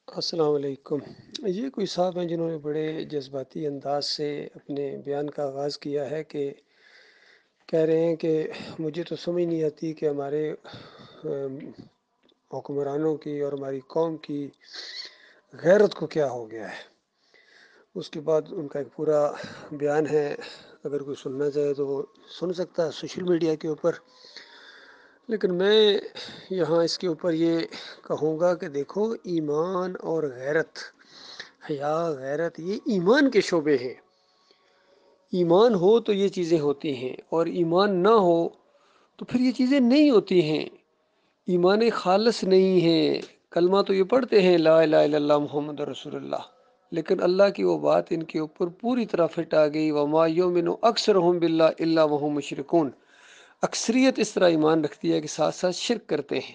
السلام علیکم۔ یہ کوئی صاحب ہیں جنہوں نے بڑے جذباتی انداز سے اپنے بیان کا آغاز کیا ہے کہ کہہ رہے ہیں کہ مجھے تو سمجھ نہیں آتی کہ ہمارے ام، حکمرانوں کی اور ہماری قوم کی غیرت کو کیا ہو گیا ہے۔ اس کے بعد ان کا ایک پورا بیان ہے، اگر کوئی سننا چاہے تو وہ سن سکتا ہے سوشل میڈیا کے اوپر۔ لیکن میں یہاں اس کے اوپر یہ کہوں گا کہ دیکھو، ایمان اور غیرت، حیا غیرت، یہ ایمان کے شعبے ہیں۔ ایمان ہو تو یہ چیزیں ہوتی ہیں، اور ایمان نہ ہو تو پھر یہ چیزیں نہیں ہوتی ہیں۔ ایمان خالص نہیں ہے۔ کلمہ تو یہ پڑھتے ہیں لا الہ الا اللہ محمد رسول اللہ، لیکن اللہ کی وہ بات ان کے اوپر پوری طرح فٹ آ گئی، وما یؤمن اکثرهم باللہ الا وهم مشرکون۔ اکثریت اس طرح ایمان رکھتی ہے کہ ساتھ ساتھ شرک کرتے ہیں۔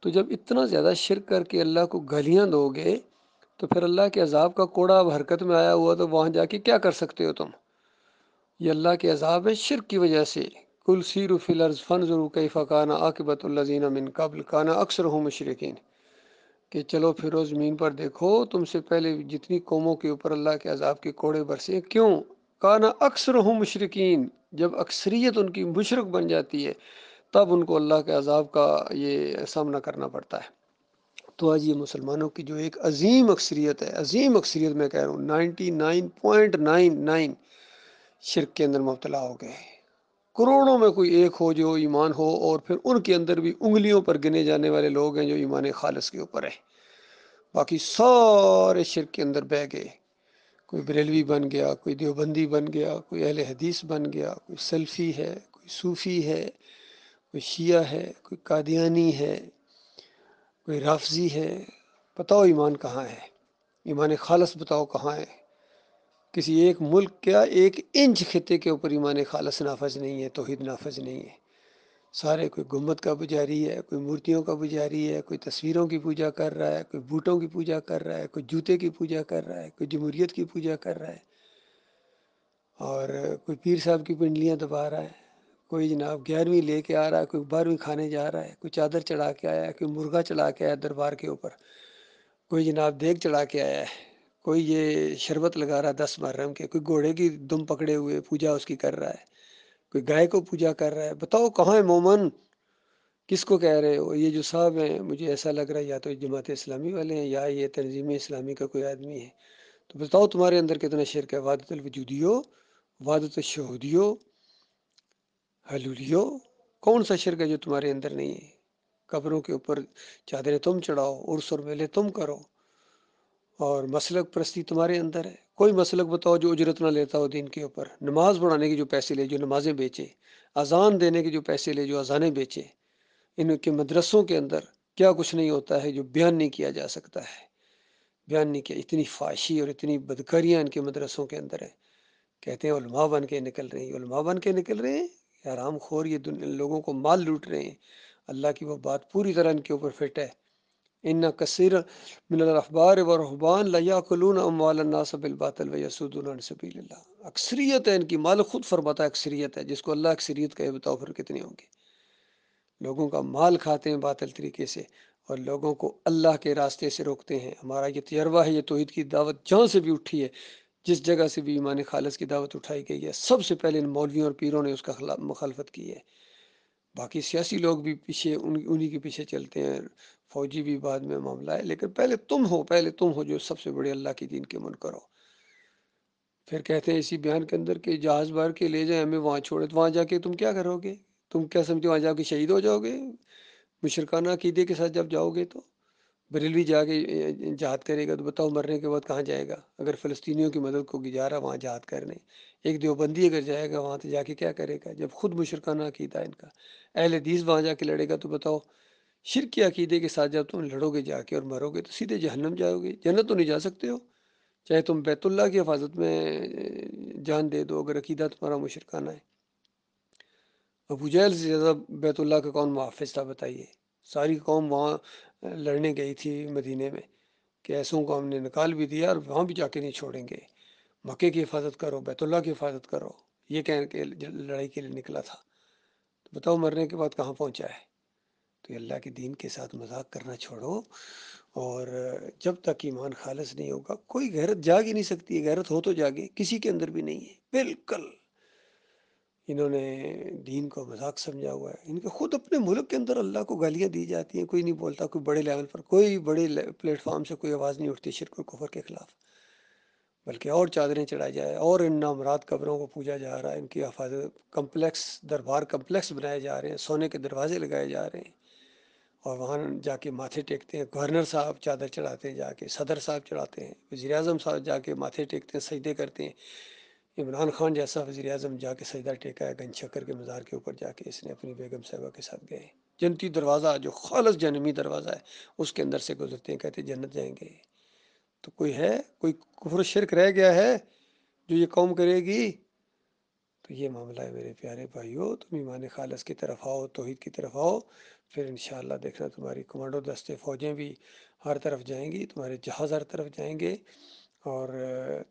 تو جب اتنا زیادہ شرک کر کے اللہ کو گالیاں دو گے تو پھر اللہ کے عذاب کا کوڑا اب حرکت میں آیا ہوا، تو وہاں جا کے کیا کر سکتے ہو تم؟ یہ اللہ کے عذاب ہے شرک کی وجہ سے۔ کل سیروا فی الارض فانظروا کیف کان عاقبۃ الذین من قبل کان اکثرهم مشرکین، کہ چلو پھرو زمین پر دیکھو، تم سے پہلے جتنی قوموں کے اوپر اللہ کے عذاب کے کوڑے برسے، کیوں؟ کان اکثرهم مشرکین، جب اکثریت ان کی مشرک بن جاتی ہے تب ان کو اللہ کے عذاب کا یہ سامنا کرنا پڑتا ہے۔ تو آج یہ مسلمانوں کی جو ایک عظیم اکثریت ہے، عظیم اکثریت، میں کہہ رہا ہوں 99.99 شرک کے اندر مبتلا ہو گئے۔ کروڑوں میں کوئی ایک ہو جو ایمان ہو، اور پھر ان کے اندر بھی انگلیوں پر گنے جانے والے لوگ ہیں جو ایمان خالص کے اوپر ہے۔ باقی سارے شرک کے اندر بہہ گئے۔ کوئی بریلوی بن گیا، کوئی دیوبندی بن گیا، کوئی اہل حدیث بن گیا، کوئی سلفی ہے، کوئی صوفی ہے، کوئی شیعہ ہے، کوئی قادیانی ہے، کوئی رافضی ہے۔ بتاؤ ایمان کہاں ہے؟ ایمان خالص بتاؤ کہاں ہے؟ کسی ایک ملک کیا ایک انچ خطے کے اوپر ایمان خالص نافذ نہیں ہے، توحید نافذ نہیں ہے۔ سارے کوئی گنبد کا پجاری ہے، کوئی مورتیوں کا پجاری ہے، کوئی تصویروں کی پوجا کر رہا ہے، کوئی بوٹوں کی پوجا کر رہا ہے، کوئی جوتے کی پوجا کر رہا ہے، کوئی جمہوریت کی پوجا کر رہا ہے، اور کوئی پیر صاحب کی پنڈلیاں دبا رہا ہے، کوئی جناب 11ویں لے کے آ رہا ہے، کوئی 12ویں کھانے جا رہا ہے، کوئی چادر چڑھا کے آیا ہے، کوئی مرغا چڑھا کے آیا دربار کے اوپر، کوئی جناب دیگ چڑھا کے آیا ہے، کوئی یہ شربت لگا رہا ہے 10 محرم کے، کوئی گھوڑے کی دم پکڑے ہوئے پوجا اس کی کر رہا ہے، کوئی گائے کو پوجا کر رہا ہے۔ بتاؤ کہاں ہے مومن؟ کس کو کہہ رہے ہو؟ یہ جو صاحب ہیں، مجھے ایسا لگ رہا ہے یا تو جماعت اسلامی والے ہیں یا یہ تنظیم اسلامی کا کوئی آدمی ہے۔ تو بتاؤ تمہارے اندر کتنا شرک ہے؟ وحدت الوجودیو، وحدت الشہودیو، حلولیو، کون سا شرک ہے جو تمہارے اندر نہیں ہے؟ قبروں کے اوپر چادریں تم چڑھاؤ، عرس اور میلے تم کرو، اور مسلک پرستی تمہارے اندر ہے۔ کوئی مسلک بتاؤ جو اجرت نہ لیتا ہو دین کے اوپر، نماز پڑھانے کے جو پیسے لے جو نمازیں بیچے، اذان دینے کے جو پیسے لے جو اذانیں بیچے۔ ان کے مدرسوں کے اندر کیا کچھ نہیں ہوتا ہے جو بیان نہیں کیا جا سکتا ہے، بیان نہیں کیا۔ اتنی فحاشی اور اتنی بدکاریاں ان کے مدرسوں کے اندر ہے۔ کہتے ہیں علماء بن کے نکل رہے ہیں، علماء بن کے نکل رہے ہیں، حرام خور، یہ لوگوں کو مال لوٹ رہے ہیں۔ اللہ کی وہ بات پوری طرح ان کے اوپر فٹ ہے۔ ان کثیر من الاحبار والرہبان لیاکلون اموال الناس بالباطل ویصدون عن سبیل اللہ۔ اکثریت ہے ان کی، مالک خود فرماتا ہے اکثریت ہے، جس کو اللہ اکثریت کہے بتاؤ پھر کتنے ہوں گے؟ لوگوں کا مال کھاتے ہیں باطل طریقے سے، اور لوگوں کو اللہ کے راستے سے روکتے ہیں۔ ہمارا یہ تجربہ ہے، یہ توحید کی دعوت جہاں سے بھی اٹھی ہے، جس جگہ سے بھی ایمان خالص کی دعوت اٹھائی گئی ہے، سب سے پہلے ان مولویوں اور پیروں نے اس کا مخالفت کی ہے۔ باقی سیاسی لوگ بھی پیچھے انہی کے پیچھے چلتے ہیں، فوجی بھی بعد میں معاملہ ہے، لیکن پہلے تم ہو جو سب سے بڑے اللہ کی دین کے منکر ہو۔ پھر کہتے ہیں اسی بیان کے اندر کہ جہاز بھر کے لے جائیں ہمیں وہاں چھوڑے، تو وہاں جا کے تم کیا کرو گے؟ تم کیا سمجھتے ہو وہاں جا کے شہید ہو جاؤ گے؟ مشرکانہ عقیدے کے ساتھ جب جاؤ گے تو بریلوی جا کے جہاد کرے گا تو بتاؤ مرنے کے بعد کہاں جائے گا؟ اگر فلسطینیوں کی مدد کو جا رہا وہاں جہاد کرنے، ایک دیوبندی اگر جائے گا وہاں تو جا کے کیا کرے گا جب خود مشرکانہ عقیدہ ہے ان کا؟ اہل حدیث وہاں جا کے لڑے گا تو بتاؤ شرک کے عقیدے کے ساتھ جب تم لڑو گے جا کے اور مرو گے تو سیدھے جہنم جاؤ گے، جنت تو نہیں جا سکتے ہو۔ چاہے تم بیت اللہ کی حفاظت میں جان دے دو، اگر عقیدہ تمہارا مشرکانہ ہے۔ ابو جہل سے زیادہ بیت اللہ کا کون محافظ تھا بتائیے؟ ساری قوم وہاں لڑنے گئی تھی مدینے میں کہ ایسوں کو ہم نے نکال بھی دیا اور وہاں بھی جا کے نہیں چھوڑیں گے، مکے کی حفاظت کرو، بیت اللہ کی حفاظت کرو، یہ کہہ کے لڑائی کے لیے نکلا تھا۔ تو بتاؤ مرنے کے بعد کہاں پہنچا ہے؟ تو یہ اللہ کے دین کے ساتھ مذاق کرنا چھوڑو اور جب تک ایمان خالص نہیں ہوگا کوئی غیرت جاگ ہی نہیں سکتی ہے، غیرت ہو تو جاگے، کسی کے اندر بھی نہیں ہے بالکل۔ انہوں نے دین کو مذاق سمجھا ہوا ہے، ان کے خود اپنے ملک کے اندر اللہ کو گالیاں دی جاتی ہیں، کوئی نہیں بولتا، کوئی بڑے لیول پر کوئی بڑے پلیٹ فارم سے کوئی آواز نہیں اٹھتی شرک و کفر کے خلاف، بلکہ اور چادریں چڑھائی جائے اور ان نامراد قبروں کو پوجا جا رہا ہے، ان کی حفاظت کمپلیکس دربار کمپلیکس بنائے جا رہے ہیں، سونے کے دروازے لگائے جا رہے ہیں، اور وہاں جا کے ماتھے ٹیکتے ہیں، گورنر صاحب چادر چڑھاتے ہیں، جا کے صدر صاحب چڑھاتے ہیں، وزیر اعظم صاحب جا کے ماتھے ٹیکتے ہیں، سجدے کرتے ہیں۔ عمران خان جیسا وزیر اعظم جا کے سجدہ ٹیکا ہے گنج شکر کے مزار کے اوپر جا کے، اس نے اپنی بیگم صاحبہ کے ساتھ گئے، جنتی دروازہ جو خالص جنمی دروازہ ہے اس کے اندر سے گزرتے ہیں، کہتے ہیں جنت جائیں گے۔ تو کوئی ہے، کوئی کفر و شرک رہ گیا ہے جو یہ قوم کرے گی؟ تو یہ معاملہ ہے میرے پیارے بھائیو، تم ایمان خالص کی طرف آؤ، توحید کی طرف آؤ، پھر انشاءاللہ دیکھنا تمہاری کمانڈو دستے فوجیں بھی ہر طرف جائیں گی، تمہارے جہاز ہر طرف جائیں گے، اور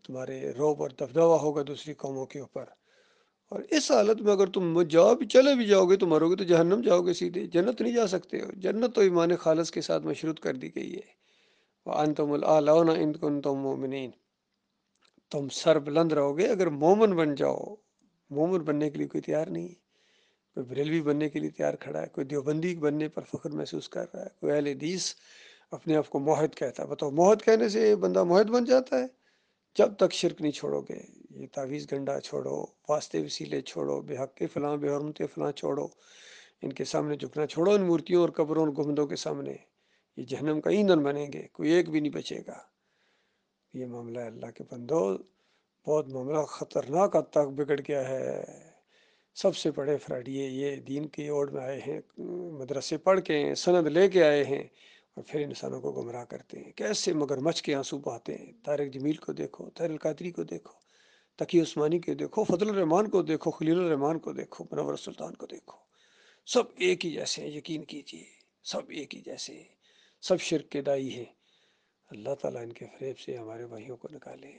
تمہارے روب اور دبدبہ ہوگا دوسری قوموں کے اوپر۔ اور اس حالت میں اگر تم جاؤ بھی، چلے بھی جاؤ گے تو مرو گے تو جہنم جاؤ گے سیدھے، جنت نہیں جا سکتے ہو۔ جنت تو ایمان خالص کے ساتھ مشروط کر دی گئی ہے، وَأَنْتُمُ الْأَعْلَوْنَ إِن كُنتُم مُؤْمِنِينَ، تم سر بلند رہو گے اگر مومن بن جاؤ۔ مومن بننے کے لیے کوئی تیار نہیں ہے، کوئی بریلوی بننے کے لیے تیار کھڑا ہے، کوئی دیوبندی بننے پر فخر محسوس کر رہا ہے، کوئی اہل حدیث اپنے آپ کو موحد کہتا ہے۔ بتاؤ موحد کہنے سے بندہ موحد بن جاتا ہے؟ جب تک شرک نہیں چھوڑو گے، یہ تعویذ گنڈا چھوڑو، واسطے وسیلے چھوڑو، بے حق فلاں بے حرمت فلاں چھوڑو، ان کے سامنے جھکنا چھوڑو، ان مورتیوں اور قبروں اور گنبدوں کے سامنے، یہ جہنم کا ایندھن بنیں گے، کوئی ایک بھی نہیں بچے گا۔ یہ معاملہ ہے اللہ کے بندو، بہت معاملہ خطرناک حد تک بگڑ گیا ہے۔ سب سے بڑے فراڈیے یہ دین کی اوڑ میں آئے ہیں، مدرسے پڑھ کے سند لے کے آئے ہیں، اور پھر انسانوں کو گمراہ کرتے ہیں، کیسے مگر مچھ کے آنسو بہاتے ہیں۔ طارق جمیل کو دیکھو، طاہر القادری کو دیکھو، تقی عثمانی کو دیکھو، فضل الرحمان کو دیکھو، خلیل الرحمان کو دیکھو، منور سلطان کو دیکھو، سب ایک ہی جیسے ہیں، یقین کیجئے سب ایک ہی جیسے ہیں، سب شرک کے دائی ہیں۔ اللہ تعالیٰ ان کے فریب سے ہمارے بھائیوں کو نکالے۔